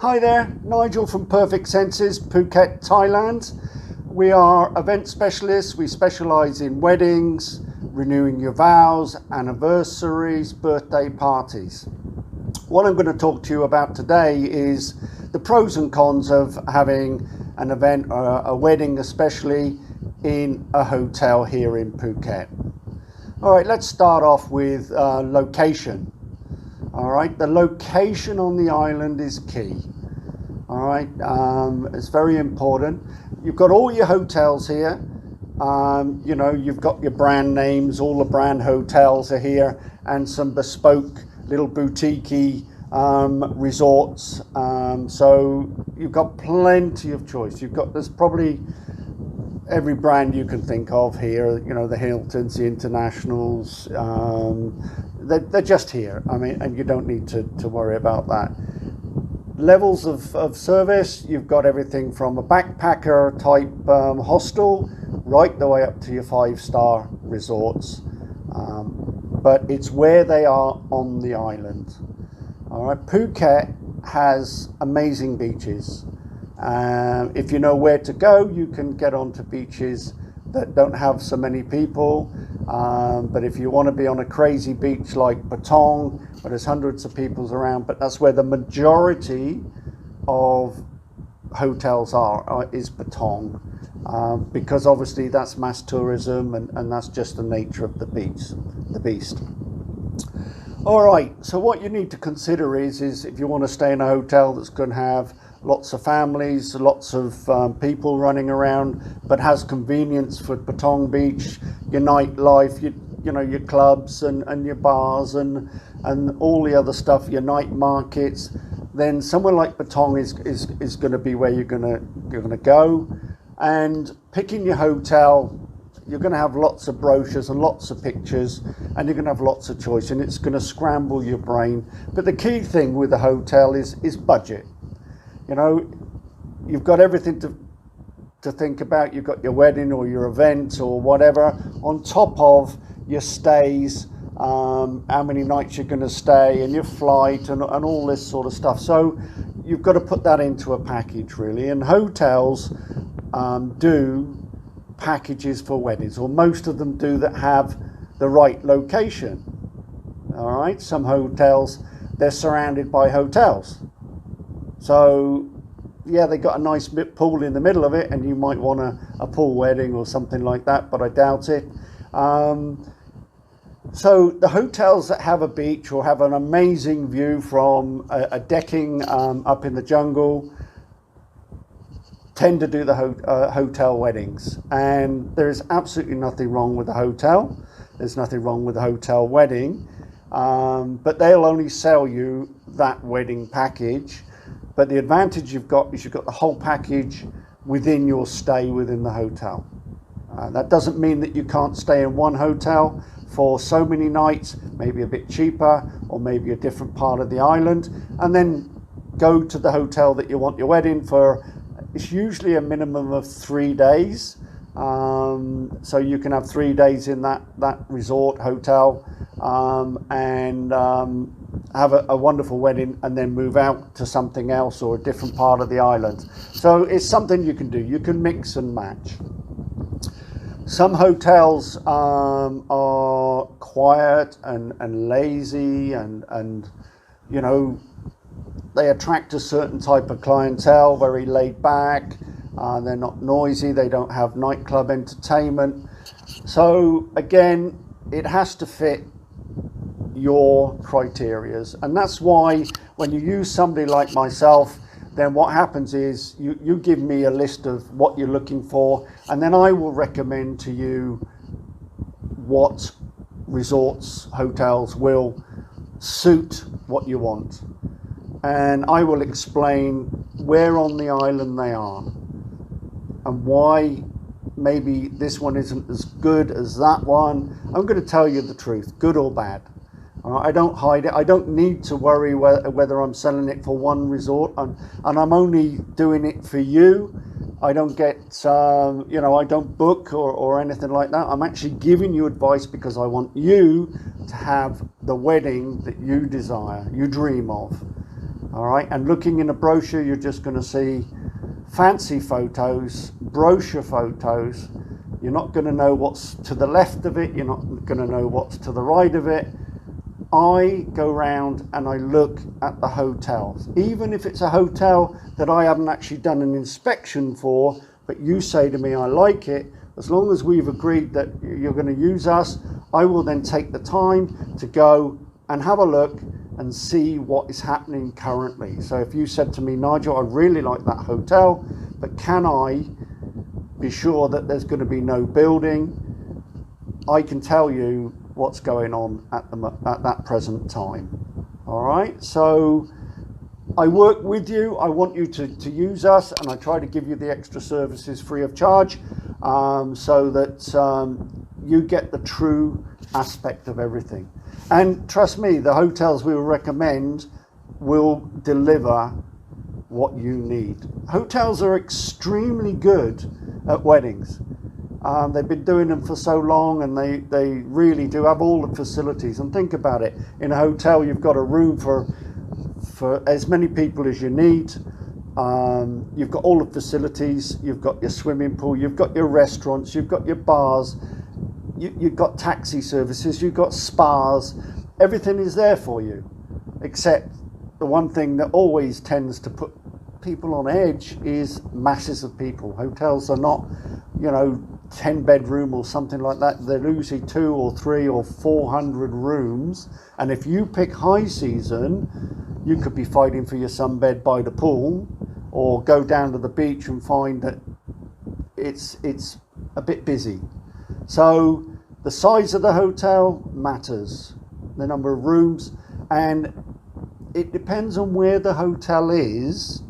Hi there, Nigel from Perfect Senses, Phuket, Thailand. We are event specialists. We specialise in weddings, renewing your vows, anniversaries, birthday parties. What I'm going to talk to you about today is the pros and cons of having an event, a wedding especially, in a hotel here in Phuket. All right, let's start off with location. All right, the location on the island is key. All right, it's very important. You've got all your hotels here. You know, you've got your brand names, all the brand hotels are here, and some bespoke little boutique resorts. So you've got plenty of choice. There's probably every brand you can think of here. You know, the Hiltons, the Internationals, they're just here. I mean, and you don't need to worry about that. Levels of service, you've got everything from a backpacker type hostel right the way up to your 5-star resorts, but it's where they are on the island. All right, Phuket has amazing beaches. If you know where to go, you can get onto beaches that don't have so many people, but if you want to be on a crazy beach like Patong, where there's hundreds of people around, but that's where the majority of hotels is Patong, because obviously that's mass tourism and that's just the nature of the beast. All right, so what you need to consider is if you want to stay in a hotel that's going to have lots of families, lots of people running around, but has convenience for Patong Beach, your nightlife, you know, your clubs and your bars and all the other stuff, your night markets, then somewhere like Patong is going to be where you're going to go. And picking your hotel, you're going to have lots of brochures and lots of pictures, and you're going to have lots of choice, and it's going to scramble your brain. But the key thing with a hotel is budget. You know, you've got everything to think about. You've got your wedding or your event or whatever, on top of your stays, how many nights you're going to stay, and your flight and all this sort of stuff. So you've got to put that into a package, really. And hotels do packages for weddings, or most of them do, that have the right location. All right, some hotels, they're surrounded by hotels. So, yeah, they got a nice pool in the middle of it, and you might want a pool wedding or something like that, but I doubt it. So the hotels that have a beach or have an amazing view from a decking up in the jungle tend to do the hotel weddings. And there is absolutely nothing wrong with a hotel. There's nothing wrong with a hotel wedding, but they'll only sell you that wedding package. But the advantage you've got is you've got the whole package within your stay within the hotel. That doesn't mean that you can't stay in one hotel for so many nights, maybe a bit cheaper, or maybe a different part of the island, and then go to the hotel that you want your wedding for. It's usually a minimum of 3 days. So you can have 3 days in that resort hotel and have a wonderful wedding, and then move out to something else or a different part of the island. So it's something you can do. You can mix and match. Some hotels are quiet and lazy and you know, they attract a certain type of clientele, very laid back. They're not noisy. They don't have nightclub entertainment. So again, it has to fit your criterias, and that's why when you use somebody like myself, then what happens is you give me a list of what you're looking for, and then I will recommend to you what resorts, hotels will suit what you want, and I will explain where on the island they are and why maybe this one isn't as good as that one. I'm going to tell you the truth, good or bad. I don't hide it. I don't need to worry whether I'm selling it for one resort, and I'm only doing it for you. I don't get, you know, I don't book or anything like that. I'm actually giving you advice because I want you to have the wedding that you desire, you dream of. All right, and looking in a brochure, you're just going to see fancy photos, brochure photos. You're not going to know what's to the left of it. You're not going to know what's to the right of it. I go round and I look at the hotels, even if it's a hotel that I haven't actually done an inspection for, but you say to me, I like it. As long as we've agreed that you're going to use us, I will then take the time to go and have a look and see what is happening currently. So if you said to me, Nigel, I really like that hotel, but can I be sure that there's going to be no building? I can tell you what's going on at that present time. All right, so I work with you. I want you to use us, and I try to give you the extra services free of charge, so that you get the true aspect of everything. And trust me, the hotels we will recommend will deliver what you need. Hotels are extremely good at weddings. They've been doing them for so long, and they really do have all the facilities. And think about it, in a hotel you've got a room for as many people as you need. You've got all the facilities, you've got your swimming pool, you've got your restaurants, you've got your bars, you've got taxi services, you've got spas. Everything is there for you, except the one thing that always tends to put people on edge is masses of people. Hotels are not, 10 bedroom or something like that. They're usually 2 or 3 or 400 rooms, and if you pick high season, you could be fighting for your sunbed by the pool, or go down to the beach and find that it's a bit busy. So the size of the hotel matters, the number of rooms, and it depends on where the hotel is.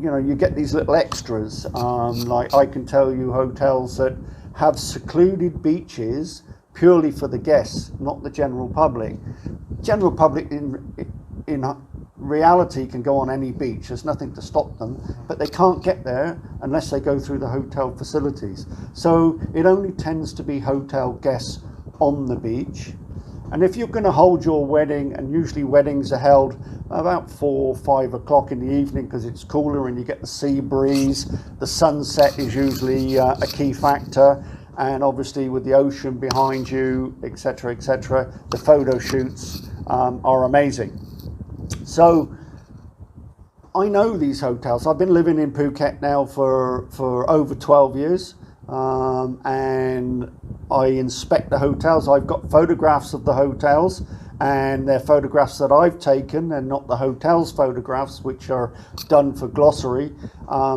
You get these little extras, like I can tell you hotels that have secluded beaches purely for the guests, not the general public. General public in reality can go on any beach, there's nothing to stop them, but they can't get there unless they go through the hotel facilities. So it only tends to be hotel guests on the beach. And if you're going to hold your wedding, and usually weddings are held about 4 or 5 o'clock in the evening because it's cooler and you get the sea breeze, the sunset is usually a key factor, and obviously with the ocean behind you, etc., etc., the photo shoots are amazing. So I know these hotels. I've been living in Phuket now for over 12 years, and I inspect the hotels. I've got photographs of the hotels, and they're photographs that I've taken and not the hotel's photographs, which are done for glossary.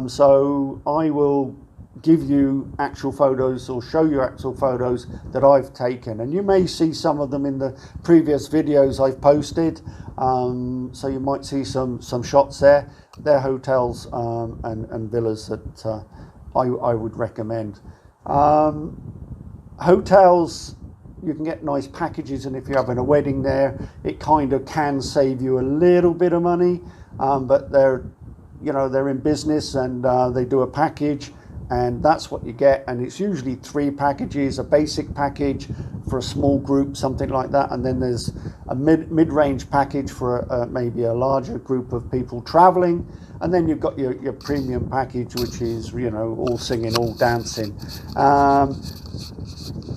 So I will give you actual photos or show you actual photos that I've taken, and you may see some of them in the previous videos I've posted. So you might see some shots there. They're hotels and villas that I would recommend. Hotels, you can get nice packages, and if you're having a wedding there, it kind of can save you a little bit of money, but they're in business, and they do a package, and that's what you get. And it's usually 3 packages, a basic package for a small group, something like that, and then there's a mid-range package for maybe a larger group of people traveling, and then you've got your premium package, which is all singing, all dancing.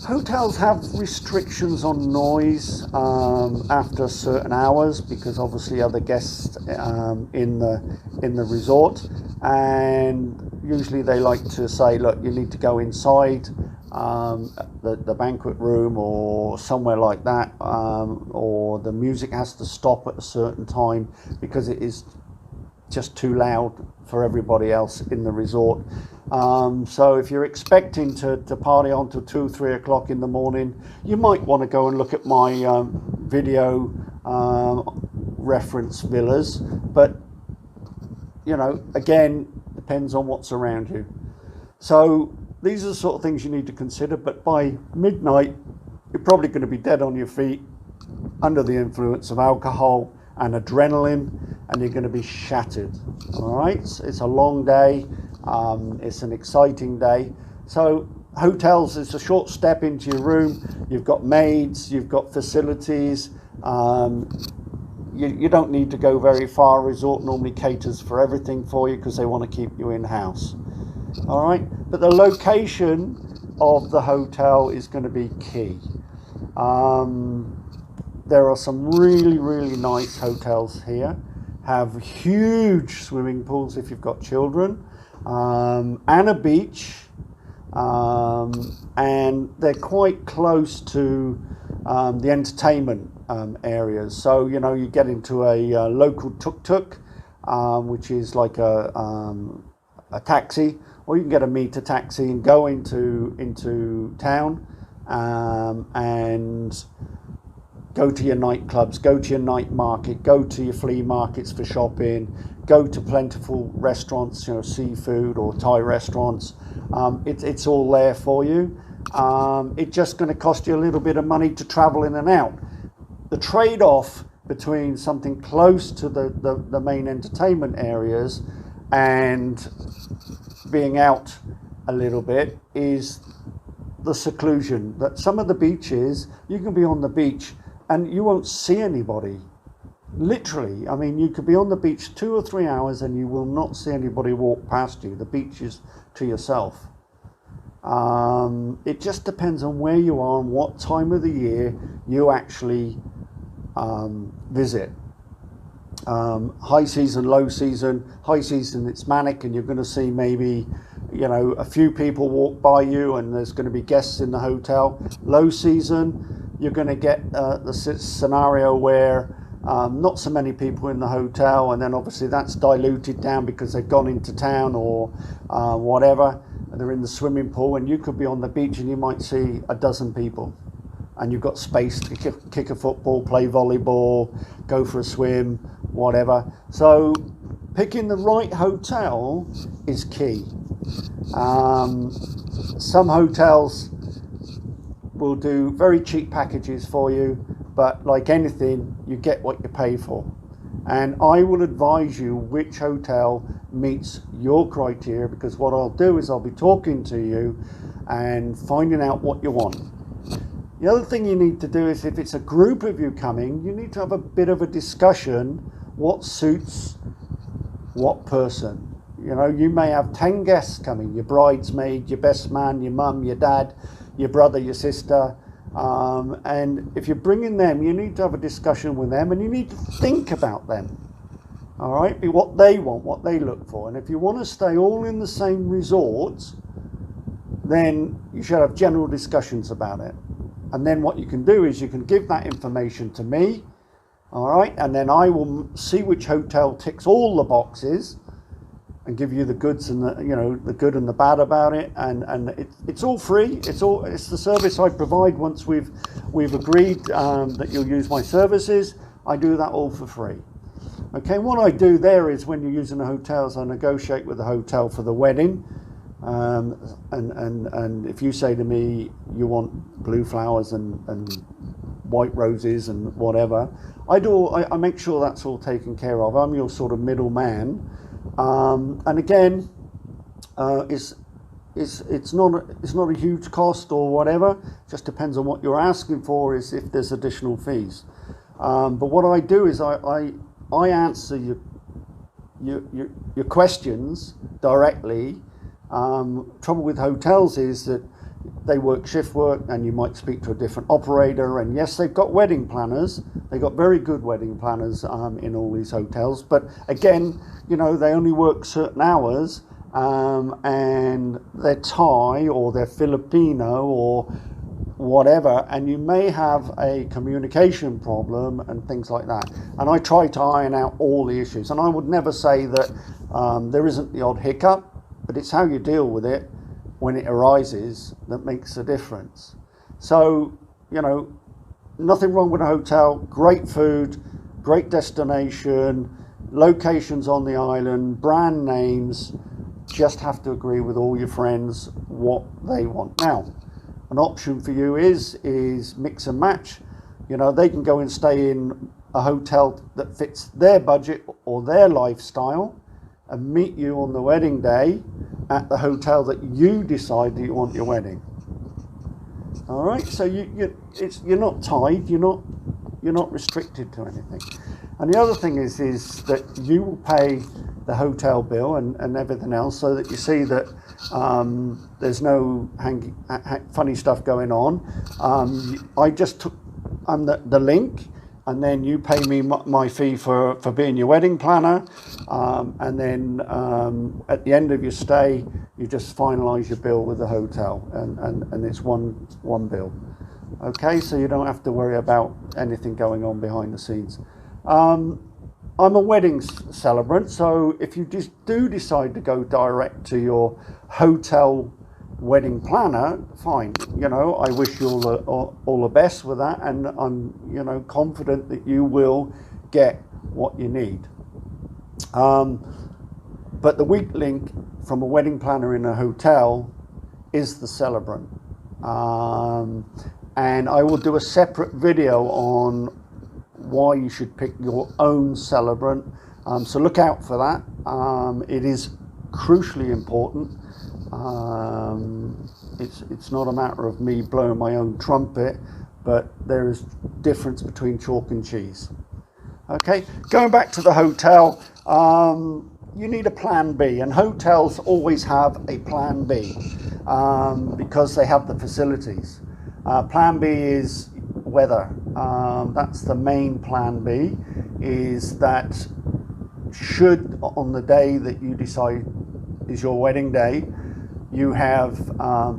Hotels have restrictions on noise after certain hours, because obviously other guests in the resort, and usually they like to say, look, you need to go inside the banquet room or somewhere like that, or the music has to stop at a certain time because it is just too loud for everybody else in the resort. So if you're expecting to party on till 2 or 3 o'clock in the morning, you might want to go and look at my video reference villas, but again, depends on what's around you. So these are the sort of things you need to consider, but by midnight you're probably going to be dead on your feet, under the influence of alcohol and adrenaline, and you're going to be shattered. All right, it's a long day, it's an exciting day. So hotels, it's a short step into your room. You've got maids, you've got facilities, You don't need to go very far. Resort normally caters for everything for you because they want to keep you in-house. All right, but the location of the hotel is going to be key. There are some really nice hotels here, have huge swimming pools if you've got children, and a beach, and they're quite close to the entertainment areas. So, you know, you get into a local tuk-tuk, which is like a taxi, or you can get a meter taxi and go into town, and go to your nightclubs, go to your night market, go to your flea markets for shopping, go to plentiful restaurants, you know, seafood or Thai restaurants. It's all there for you. It's just going to cost you a little bit of money to travel in and out. The trade-off between something close to the main entertainment areas and being out a little bit is the seclusion. That some of the beaches, you can be on the beach and you won't see anybody. Literally, I mean, you could be on the beach 2 or 3 hours and you will not see anybody walk past you. The beach is to yourself. It just depends on where you are and what time of the year you actually visit. High season, low season. High season, it's manic and you're going to see maybe, you know, a few people walk by you and there's going to be guests in the hotel. Low season, you're going to get the scenario where not so many people in the hotel, and then obviously that's diluted down because they've gone into town or whatever, and they're in the swimming pool, and you could be on the beach and you might see a dozen people and you've got space to kick a football, play volleyball, go for a swim, whatever. So picking the right hotel is key. Some hotels will do very cheap packages for you, but like anything, you get what you pay for. And I will advise you which hotel meets your criteria, because what I'll do is I'll be talking to you and finding out what you want. The other thing you need to do is, if it's a group of you coming, you need to have a bit of a discussion what suits what person. You know, you may have 10 guests coming, your bridesmaid, your best man, your mum, your dad, your brother, your sister, and if you're bringing them, you need to have a discussion with them and you need to think about them. All right, what they want, what they look for. And if you want to stay all in the same resort, then you should have general discussions about it. And then what you can do is you can give that information to me, all right, and then I will see which hotel ticks all the boxes and give you the goods and the, you know, the good and the bad about it, and it's all free. It's the service I provide. Once we've agreed that you'll use my services, I do that all for free. Okay, what I do there is, when you're using the hotels, I negotiate with the hotel for the wedding, and if you say to me you want blue flowers and white roses and whatever, I make sure that's all taken care of. I'm your sort of middleman. And again, it's not a huge cost or whatever. It just depends on what you're asking for, is if there's additional fees. But what I do is I answer your questions directly. Trouble with hotels is that they work shift work, and you might speak to a different operator. And yes, they've got wedding planners. They've got very good wedding planners in all these hotels. But again, you know, they only work certain hours, and they're Thai or they're Filipino or whatever, and you may have a communication problem and things like that. And I try to iron out all the issues. And I would never say that there isn't the odd hiccup, but it's how you deal with it when it arises that makes a difference. So, you know, nothing wrong with a hotel. Great food, great destination, locations on the island, brand names. Just have to agree with all your friends what they want. Now, an option for you is mix and match. You know, they can go and stay in a hotel that fits their budget or their lifestyle, and meet you on the wedding day at the hotel that you decide that you want your wedding. All right, so you're not tied. You're you're not restricted to anything. And the other thing is that you will pay the hotel bill and everything else, so that you see that there's no funny stuff going on. I just took the link, and then you pay me my fee for being your wedding planner, and then at the end of your stay, you just finalise your bill with the hotel, and it's one bill. Okay, so you don't have to worry about anything going on behind the scenes. I'm a wedding celebrant, so if you just do decide to go direct to your hotel wedding planner, fine. You know, I wish you all the best with that, and I'm confident that you will get what you need. But the weak link from a wedding planner in a hotel is the celebrant, and I will do a separate video on why you should pick your own celebrant, so look out for that. It is crucially important. It's not a matter of me blowing my own trumpet, but there is difference between chalk and cheese. Okay, going back to the hotel, you need a plan B, and hotels always have a plan B because they have the facilities. Plan B is weather. That's the main plan B, is that should on the day that you decide is your wedding day, you have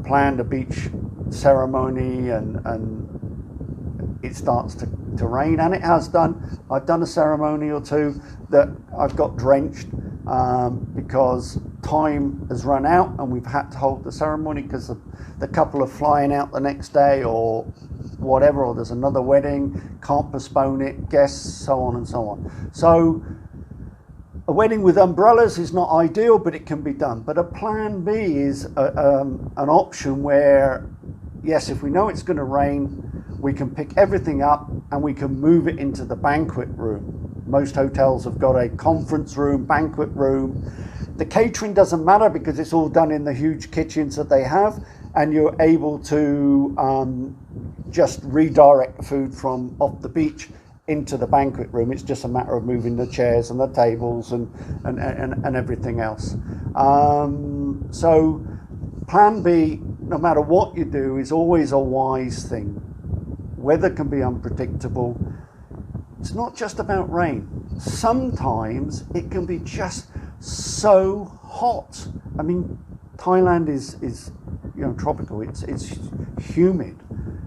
planned a beach ceremony and it starts to rain, and it has done. I've done a ceremony or two that I've got drenched because time has run out and we've had to hold the ceremony because the couple are flying out the next day or whatever, or there's another wedding, can't postpone it, guests, so on and so on. So a wedding with umbrellas is not ideal, but it can be done. But a plan B is an option where, yes, if we know it's going to rain, we can pick everything up and we can move it into the banquet room. Most hotels have got a conference room, banquet room. The catering doesn't matter because it's all done in the huge kitchens that they have, and you're able to just redirect the food from off the beach into the banquet room. It's just a matter of moving the chairs and the tables and everything else. So plan B, no matter what you do, is always a wise thing. Weather can be unpredictable. It's not just about rain. Sometimes it can be just so hot. I mean, Thailand is tropical. It's humid,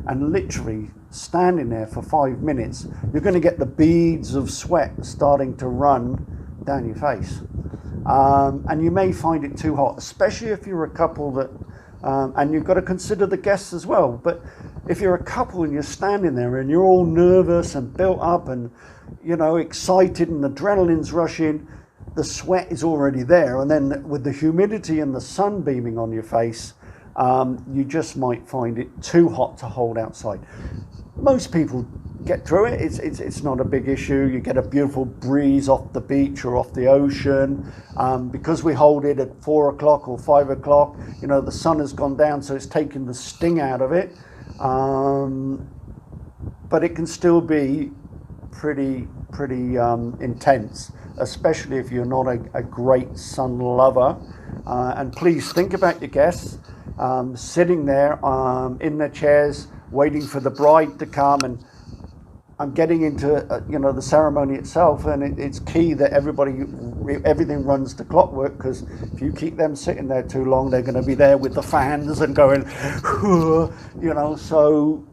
and literally standing there for 5 minutes, you're going to get the beads of sweat starting to run down your face, and you may find it too hot, especially if you're a couple that and you've got to consider the guests as well. But if you're a couple and you're standing there and you're all nervous and built up and excited and adrenaline's rushing, the sweat is already there, and then with the humidity and the sun beaming on your face, you just might find it too hot to hold outside. Most people get through it. It's not a big issue. You get a beautiful breeze off the beach or off the ocean. Because we hold it at 4 o'clock or 5 o'clock, the sun has gone down, so it's taken the sting out of it. But it can still be pretty intense, especially if you're not a great sun lover. And please think about your guests sitting there in their chairs waiting for the bride to come, and I'm getting into the ceremony itself, and it's key that everything runs to clockwork, because if you keep them sitting there too long, they're going to be there with the fans and going so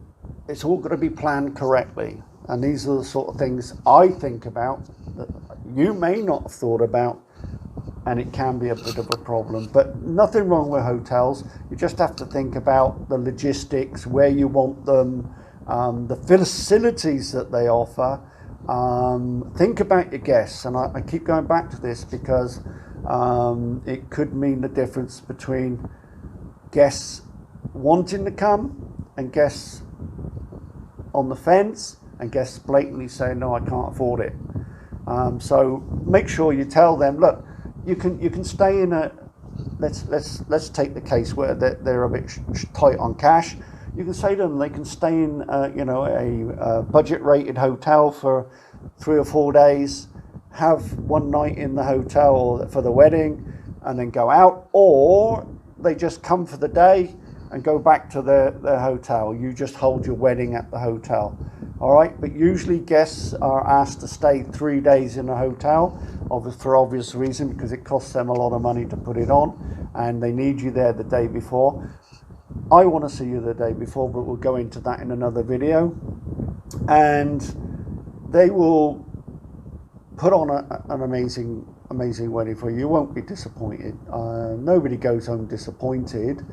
it's all got to be planned correctly. And these are the sort of things I think about that you may not have thought about, and it can be a bit of a problem. But nothing wrong with hotels. You just have to think about the logistics, where you want them, the facilities that they offer. Think about your guests, and I keep going back to this because it could mean the difference between guests wanting to come and guests on the fence, and guests blatantly saying, no, I can't afford it. So make sure you tell them, look, you can stay in a, let's take the case where they're a bit tight on cash. you can say to them they can stay in you know, a budget rated hotel for 3 or 4 days, have one night in the hotel for the wedding and then go out, or they just come for the day and go back to their hotel. You just hold your wedding at the hotel. All right, but usually guests are asked to stay 3 days in a hotel for obvious reason, because it costs them a lot of money to put it on and they need you there the day before. I want to see you the day before, but we'll go into that in another video. And they will put on an amazing wedding for you. You won't be disappointed. Nobody goes home disappointed.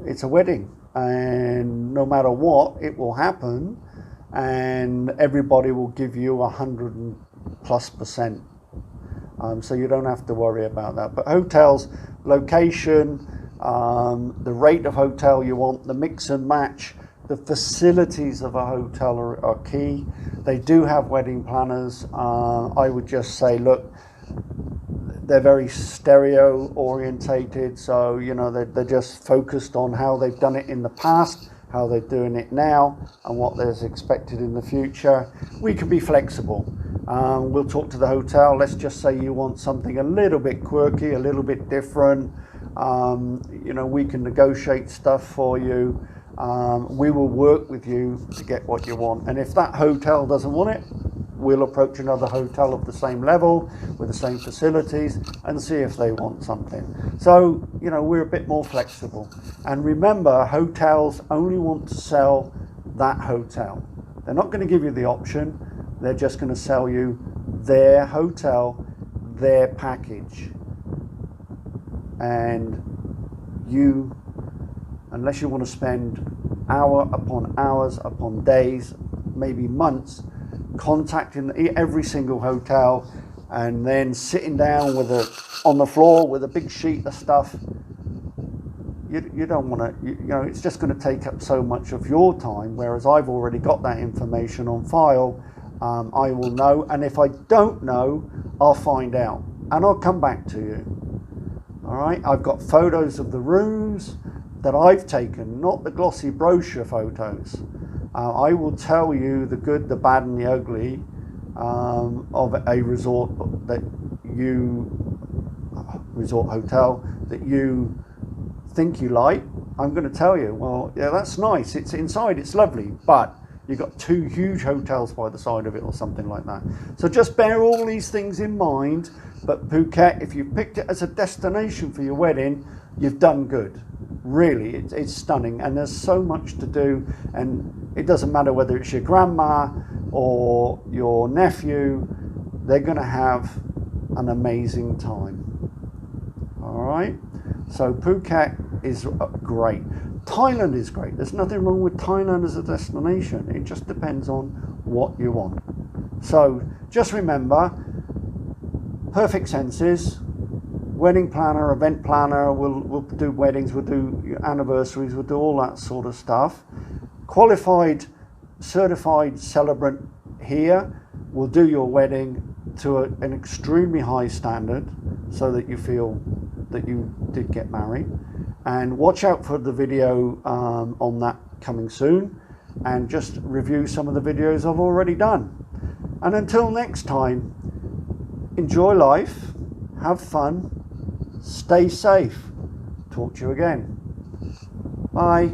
It's a wedding, and no matter what, it will happen, and everybody will give you 100+%. So you don't have to worry about that. But hotels, location, the rate of hotel you want, the mix and match, the facilities of a hotel are key. They do have wedding planners. I would just say, look, they're very stereo orientated, so you know they're just focused on how they've done it in the past, how they're doing it now, and what is expected in the future. We can be flexible. We'll talk to the hotel. Let's just say you want something a little bit quirky, a little bit different. You know, we can negotiate stuff for you. We will work with you to get what you want. And if that hotel doesn't want it, we'll approach another hotel of the same level with the same facilities and see if they want something. So, you know, we're a bit more flexible. And remember, hotels only want to sell that hotel. They're not going to give you the option. They're just going to sell you their hotel, their package. And you, unless you want to spend hour upon hours upon days, maybe months, contacting every single hotel and then sitting down on the floor with a big sheet of stuff, you don't want to, you know, it's just going to take up so much of your time, whereas I've already got that information on file. I will know, and if I don't know, I'll find out and I'll come back to you. All right, I've got photos of the rooms that I've taken, not the glossy brochure photos. I will tell you the good, the bad, and the ugly of a resort hotel that you think you like. I'm going to tell you, well, yeah, that's nice. It's inside, it's lovely, but you've got 2 huge hotels by the side of it or something like that. So just bear all these things in mind. But Phuket, if you picked it as a destination for your wedding, you've done good. Really, it's stunning, and there's so much to do, and it doesn't matter whether it's your grandma or your nephew, they're going to have an amazing time. All right, so Phuket is great. Thailand is great. There's nothing wrong with Thailand as a destination. It just depends on what you want. So just remember, perfect senses. Wedding planner, event planner, we'll do weddings, we'll do anniversaries, we'll do all that sort of stuff. Qualified, certified celebrant here will do your wedding to an extremely high standard so that you feel that you did get married. And watch out for the video on that coming soon, and just review some of the videos I've already done. And until next time, enjoy life, have fun, stay safe. Talk to you again. Bye.